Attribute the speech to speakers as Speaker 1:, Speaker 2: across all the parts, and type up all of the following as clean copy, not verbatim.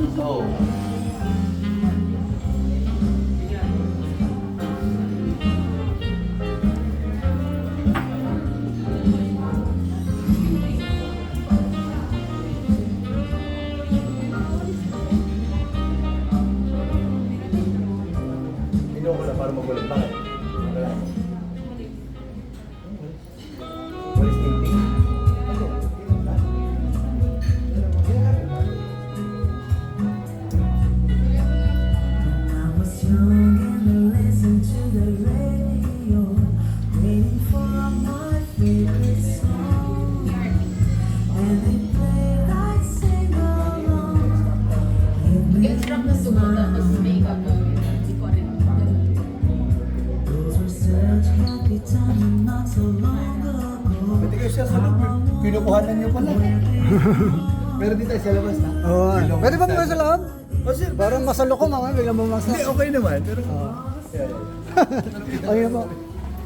Speaker 1: Oo. Pinuha ko na para magulat. Bakit? Wala mo. Walis tingting.
Speaker 2: I was young and I listened to the radio, waiting for my favorite song. And they played, I'd sing along.
Speaker 3: Instruct na sumunod tapos makeup mo. Hindi ko rin.
Speaker 2: Those were such happy times and not so long ago.
Speaker 1: Pwede kayo siya sa pinukuhanan niyo pala. Pero di tayo sa labas na.
Speaker 4: Oo.
Speaker 1: Ilong
Speaker 4: Pwede ba
Speaker 1: isa.
Speaker 4: mga sa loob?
Speaker 1: O sir,
Speaker 4: Parang masalo ko mga, biglang bumasa.
Speaker 1: hindi, okay naman. Pero,
Speaker 4: Ayun po.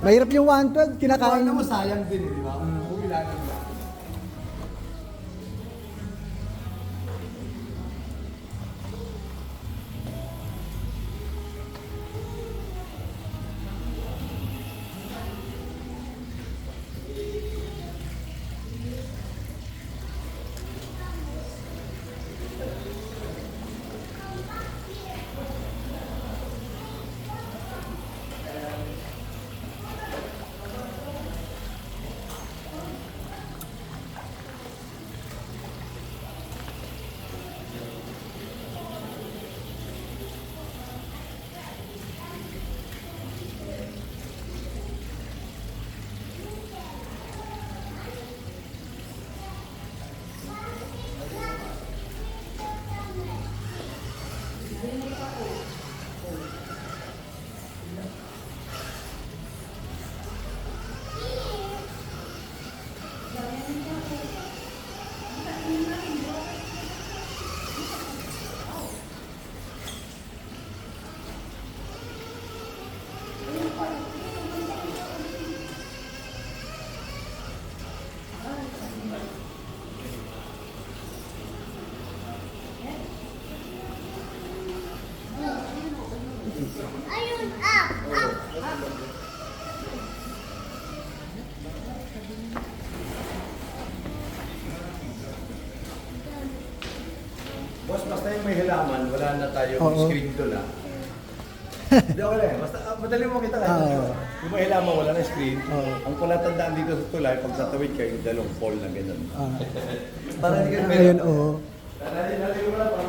Speaker 4: Mahirap yung 112,
Speaker 1: kakain
Speaker 4: kinakain
Speaker 1: mo
Speaker 4: mo.
Speaker 1: sayang din, di ba? Kung ilangan mo. Boss, basta yung may halaman, wala na tayong
Speaker 4: Oo.
Speaker 1: screen doon ah. Hindi ako lang. Basta madali mo kita kahit
Speaker 4: Oo.
Speaker 1: yung may halaman, wala na screen.
Speaker 4: Oo.
Speaker 1: Ang palatandaan dito sa tulay, pag tatawid kayo, yung dalawang pole na gano'n.
Speaker 4: Ah.
Speaker 1: Para hindi ka
Speaker 4: Ayun, oo.
Speaker 1: Dali ko lang para